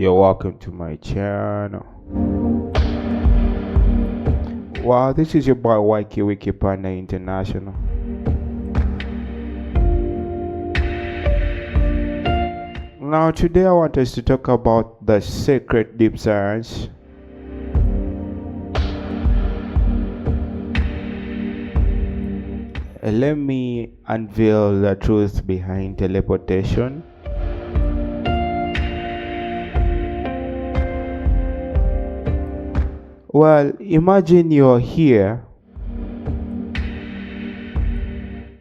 You're welcome to my channel. Wow, this is your boy YK Wiki Panda International. Now today I want us to talk about the secret deep science. Let me unveil the truth behind teleportation. Well, imagine you're here,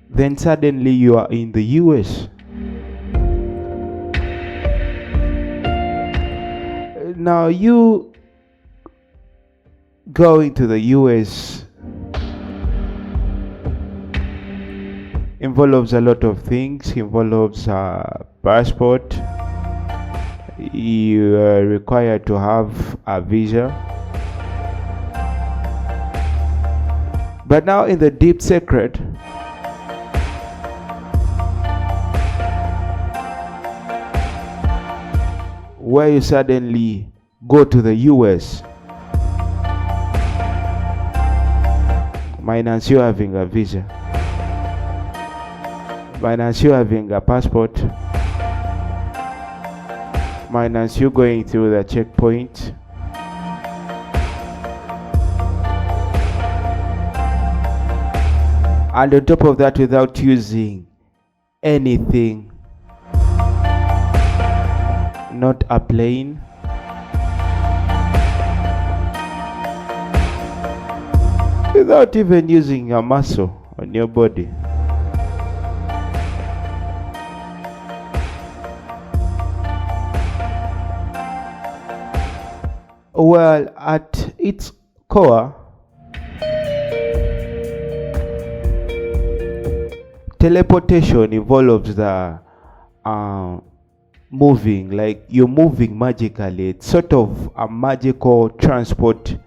then suddenly you are in the US. Now you going to the US involves a lot of things, involves a passport, you are required to have a visa. But now in the deep secret, where you suddenly go to the US, minus you having a visa, minus you having a passport, minus you going through the checkpoint, and on top of that, without using anything, not a plane, without even using a muscle on your body. Well, at its core, teleportation involves the moving, like you're moving magically. It's sort of a magical transportation.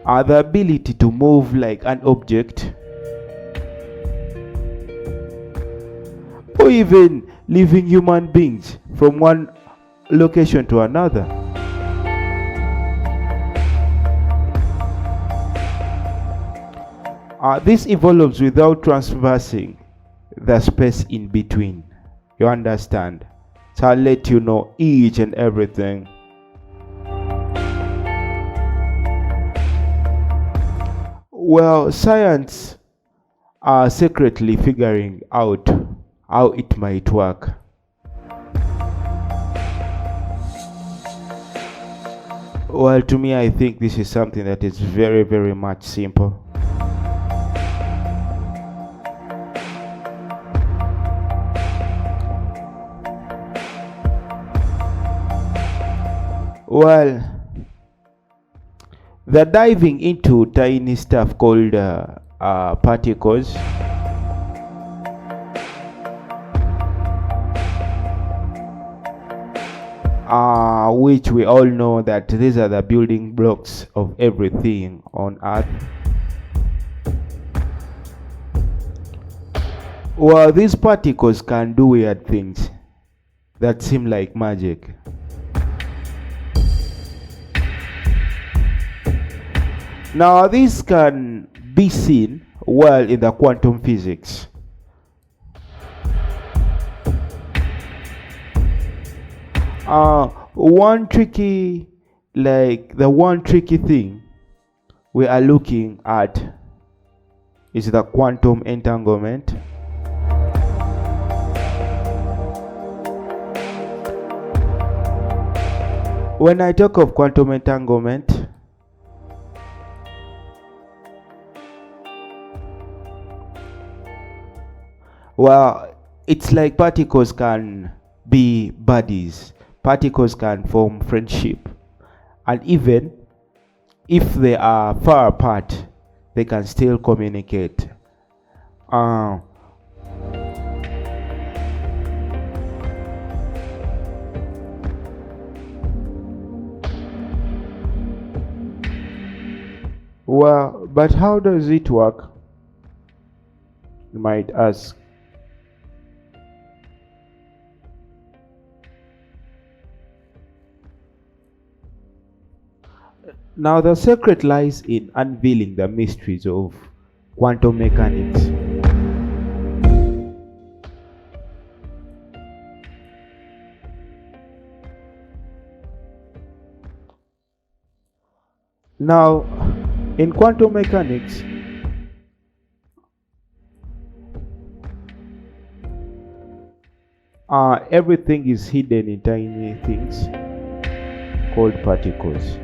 Huh? The ability to move like an object, or even living human beings from one location to another. This evolves without traversing the space in between. You understand? So I'll let you know each and everything. Well, science are secretly figuring out how it might work. Well, to me, I think this is something that is very, very much simple. Well, they're diving into tiny stuff called particles. Which we all know that these are the building blocks of everything on Earth. Well, these particles can do weird things that seem like magic. Now, this can be seen well in the quantum physics. One tricky thing we are looking at is the quantum entanglement. When I talk of quantum entanglement, well, it's like particles can be buddies. Particles can form friendship. And even if they are far apart, they can still communicate. Well, but how does it work? you might ask. Now, the secret lies in unveiling the mysteries of quantum mechanics. Now, in quantum mechanics, everything is hidden in tiny things called particles.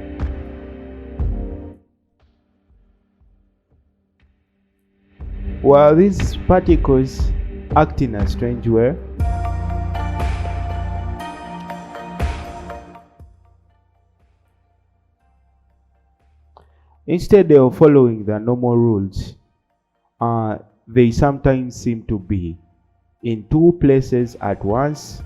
While these particles act in a strange way, instead of following the normal rules, they sometimes seem to be in two places at once,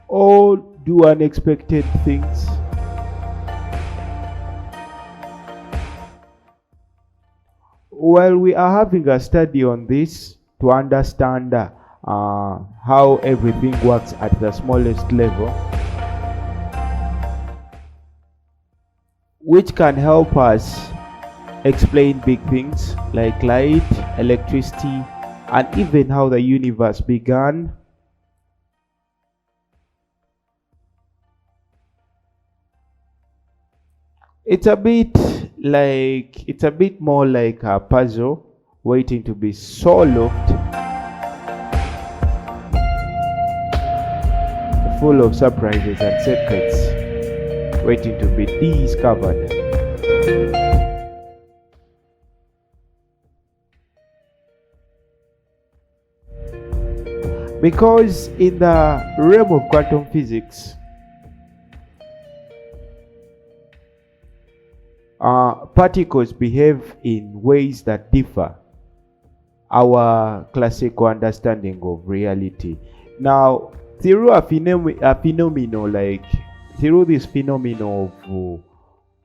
or do unexpected things. Well, we are having a study on this to understand how everything works at the smallest level, which can help us explain big things like light, electricity, and even how the universe began. It's a bit more like a puzzle waiting to be solved, full of surprises and secrets waiting to be discovered. Because in the realm of quantum physics, particles behave in ways that differ our classical understanding of reality. Now, through through this phenomenon of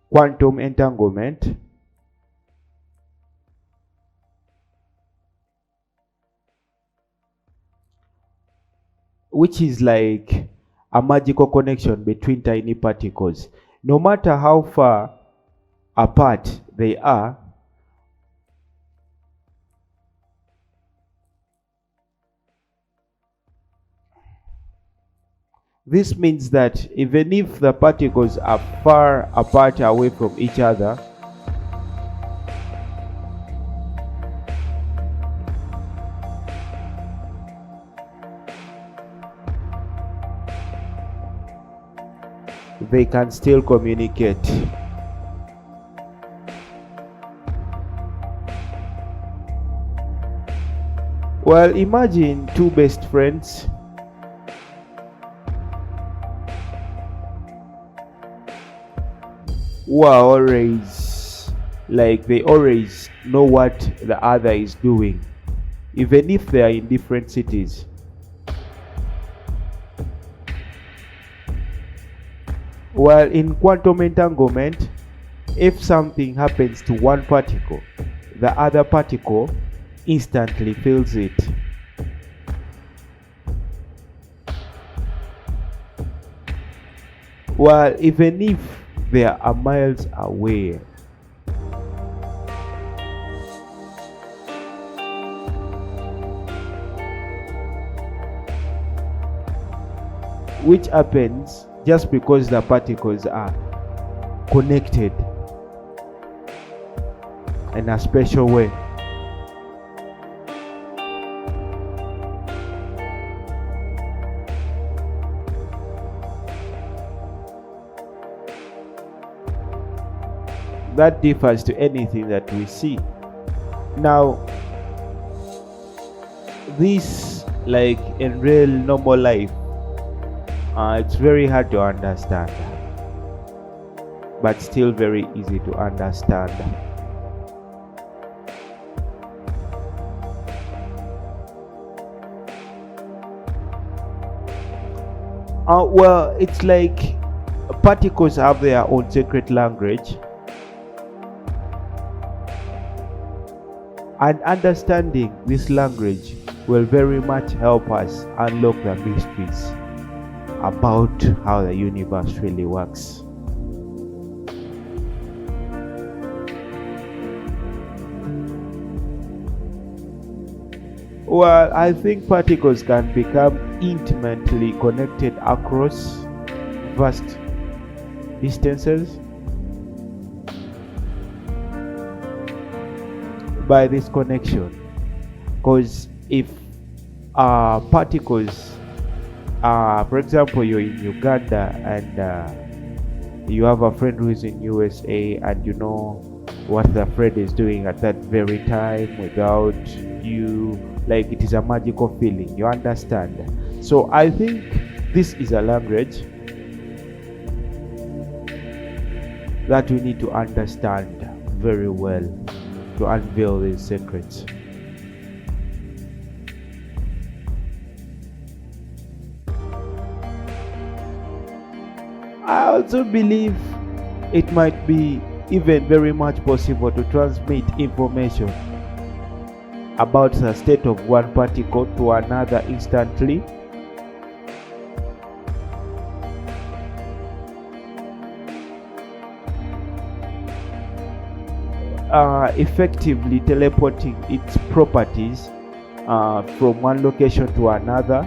quantum entanglement, which is like a magical connection between tiny particles, no matter how far apart they are, this means that even if the particles are far apart away from each other, they can still communicate. Well, imagine two best friends who are always they always know what the other is doing, even if they are in different cities. While in quantum entanglement, if something happens to one particle, the other particle instantly feels it. While even if they are miles away. Which happens just because the particles are connected in a special way. That differs to anything that we see. Now, this, like in real normal life, it's very hard to understand, but still very easy to understand. Well, it's like particles have their own secret language, And understanding this language will very much help us unlock the mysteries about how the universe really works. Well, I think particles can become intimately connected across vast distances by this connection. Because if particles, for example, you're in Uganda and you have a friend who is in USA, and you know what the friend is doing at that very time without you, like it is a magical feeling, you understand. So I think this is a language that we need to understand very well to unveil these secrets. I also believe it might be even very much possible to transmit information about the state of one particle to another instantly. Effectively teleporting its properties from one location to another.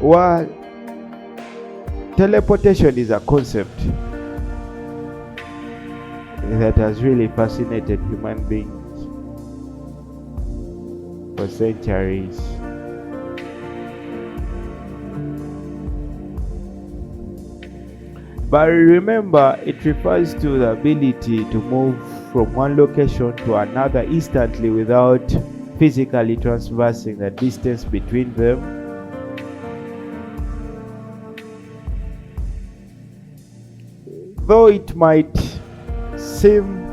Well, teleportation is a concept that has really fascinated human beings for centuries. But remember, it refers to the ability to move from one location to another instantly without physically traversing the distance between them. Though it might seem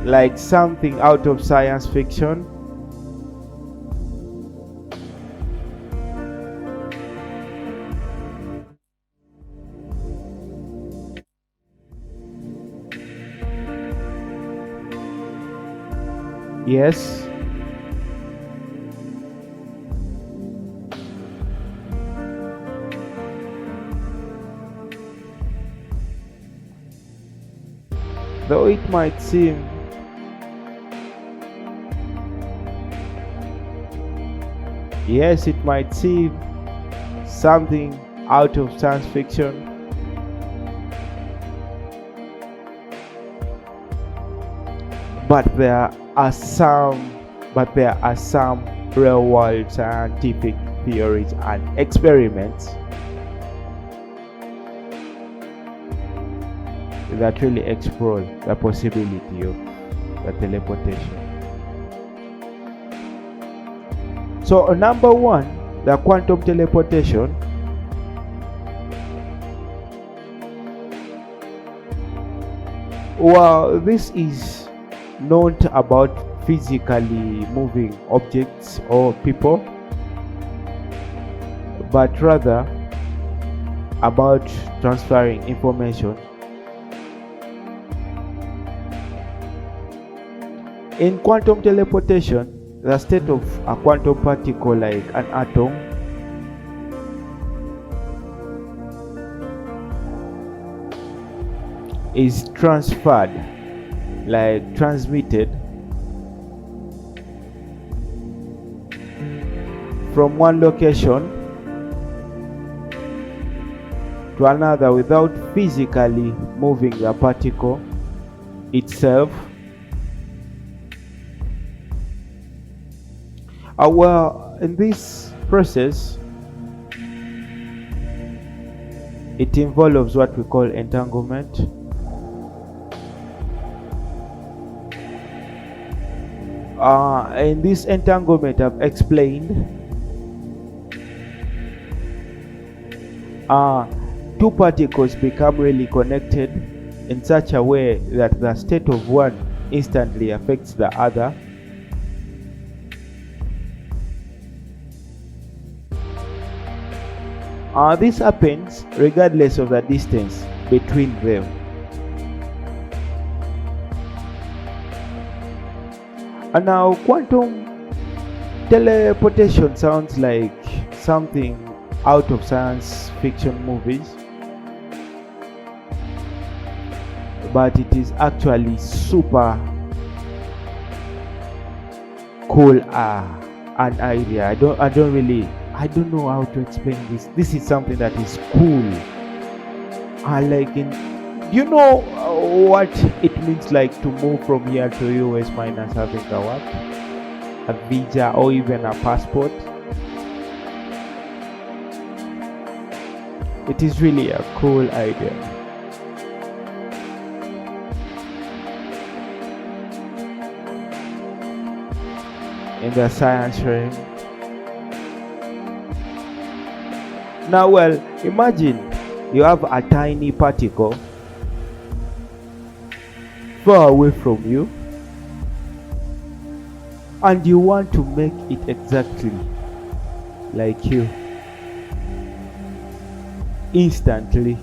like something out of science fiction, yes, though it might seem it might seem something out of science fiction, but there are some real world scientific theories and experiments that really explore the possibility of the teleportation. So number one, the quantum teleportation. Well, this is not about physically moving objects or people, but rather about transferring information. In quantum teleportation, the state of a quantum particle like an atom is transferred, like transmitted from one location to another without physically moving the particle itself. Well, in this process, it involves what we call entanglement. In this entanglement I've explained, two particles become really connected in such a way that the state of one instantly affects the other. This happens regardless of the distance between them. And now quantum teleportation sounds like something out of science fiction movies, but it is actually super cool an idea. I don't know how to explain this. This is something that is cool. Do you know what it means like to move from here to US minus having a visa or even a passport? It is really a cool idea. In the science realm. Now, well, imagine you have a tiny particle far away from you and you want to make it exactly like you instantly.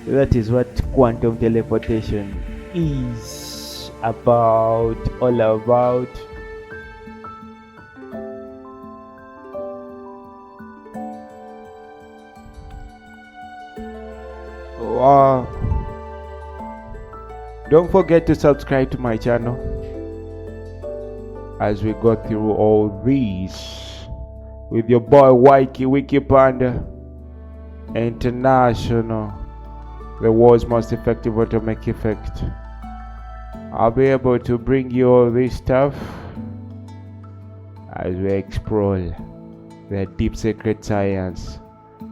That is what quantum teleportation is all about. Don't forget to subscribe to my channel as we go through all these with your boy Wiki Wiki Panda International, the world's most effective atomic effect. I'll be able to bring you all this stuff as we explore the deep secret science.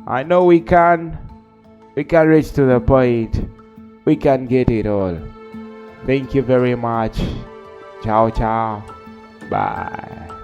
I know we can reach to the point. We can get it all. Thank you very much. Ciao, ciao. Bye.